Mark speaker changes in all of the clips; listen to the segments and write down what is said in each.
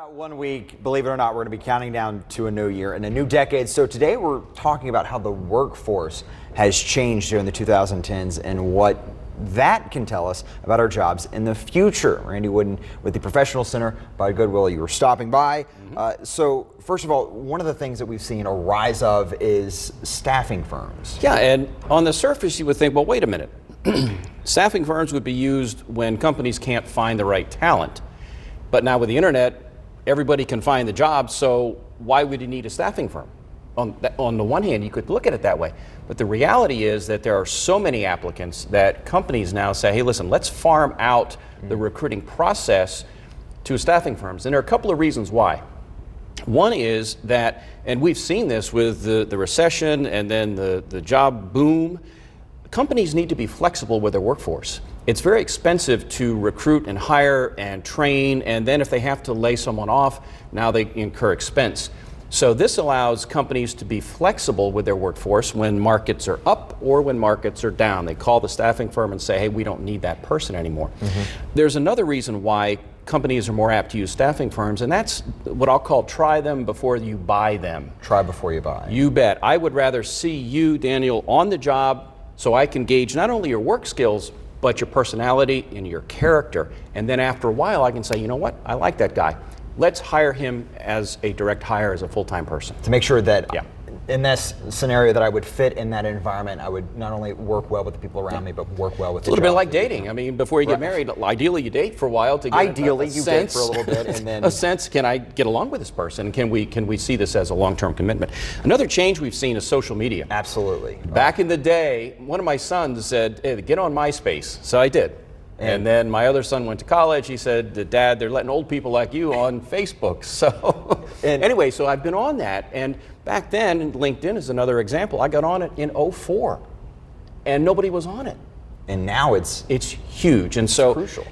Speaker 1: about 1 week. Believe it or not, we're going to be counting down to a new year and a new decade. So today we're talking about how the workforce has changed during the 2010s and what that can tell us about our jobs in the future. Randy Wooden with the Professional Center by Goodwill. You were stopping by. So first of all, one of the things that we've seen a rise of is staffing firms.
Speaker 2: Yeah, and on the surface you would think, well, wait a minute. Staffing firms would be used when companies can't find the right talent. But now with the internet, everybody can find the job, so why would you need a staffing firm? On the one hand, you could look at it that way. But the reality is that there are so many applicants that companies now say, hey, listen, let's farm out the recruiting process to staffing firms. And there are a couple of reasons why. One is that, and we've seen this with the recession and then the job boom, companies need to be flexible with their workforce. It's very expensive to recruit and hire and train, and then if they have to lay someone off, now they incur expense. So this allows companies to be flexible with their workforce when markets are up or when markets are down. They call the staffing firm and say, hey, we don't need that person anymore. There's another reason why companies are more apt to use staffing firms, and that's what I'll call try them before you buy them.
Speaker 1: Try before you buy.
Speaker 2: You bet. I would rather see you, Daniel, on the job so I can gauge not only your work skills, but your personality and your character. And then after a while, I can say, you know what, I like that guy. Let's hire him as a direct hire, as a full-time person.
Speaker 1: To make sure that
Speaker 2: Yeah.
Speaker 1: in this scenario that I would fit in that environment, I would not only work well with the people around me, but work well with
Speaker 2: It's a little bit like dating. I mean, before you get married, ideally you date for a while to get
Speaker 1: Ideally,
Speaker 2: a
Speaker 1: you
Speaker 2: sense,
Speaker 1: date for a little bit and then
Speaker 2: a sense, can I get along with this person? Can we see this as a long-term commitment? Another change we've seen is social media.
Speaker 1: Absolutely.
Speaker 2: Back in the day, one of my sons said, hey, get on MySpace. So I did. And then my other son went to college. He said, Dad, they're letting old people like you on Facebook. So anyway, so I've been on that. And back then, and LinkedIn is another example, I got on it in '04 and nobody was on it.
Speaker 1: And now it's
Speaker 2: huge. And so
Speaker 1: crucial.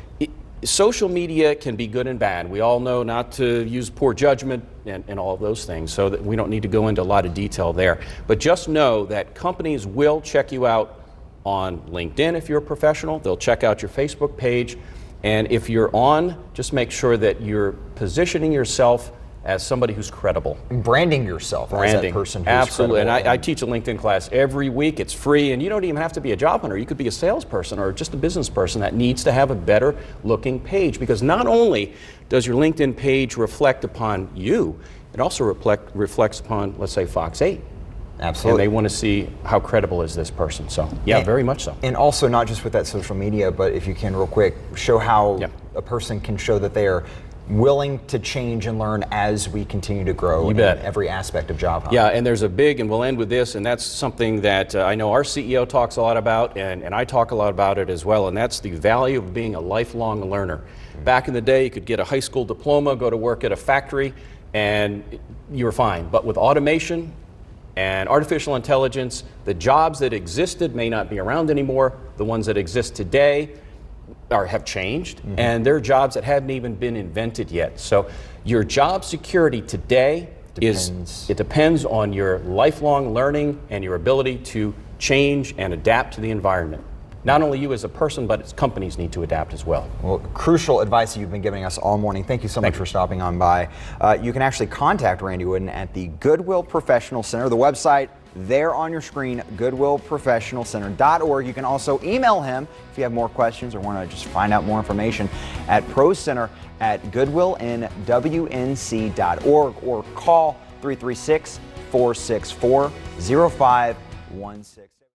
Speaker 2: Social media can be good and bad. We all know not to use poor judgment and all of those things, so that we don't need to go into a lot of detail there. But just know that companies will check you out on LinkedIn if you're a professional. They'll check out your Facebook page. And if you're on, just make sure that you're positioning yourself as somebody who's credible.
Speaker 1: Branding yourself as that person who's
Speaker 2: Absolutely.
Speaker 1: credible.
Speaker 2: And I teach a LinkedIn class every week. It's free, and you don't even have to be a job hunter. You could be a salesperson or just a business person that needs to have a better looking page, because not only does your LinkedIn page reflect upon you, it also reflects upon, let's say, Fox 8.
Speaker 1: Absolutely.
Speaker 2: And they want to see how credible is this person. So, yeah, very much so.
Speaker 1: And also not just with that social media, but if you can real quick, show how a person can show that they are willing to change and learn as we continue to grow in every aspect of job hunting.
Speaker 2: Yeah, and there's a big, and we'll end with this, and that's something that I know our CEO talks a lot about, and I talk a lot about it as well, and that's the value of being a lifelong learner. Back in the day, you could get a high school diploma, go to work at a factory, and you were fine. But with automation and artificial intelligence, the jobs that existed may not be around anymore. The ones that exist today have changed, and there are jobs that haven't even been invented yet. So your job security today depends on your lifelong learning and your ability to change and adapt to the environment. Not only you as a person, but its companies need to adapt as well.
Speaker 1: Well, crucial advice that you've been giving us all morning. Thank you so much for stopping on by. You can actually contact Randy Wooden at the Goodwill Professional Center. The website there on your screen, goodwillprofessionalcenter.org. You can also email him if you have more questions or want to just find out more information at proscenter@goodwillnwnc.org or call 336-464-0516.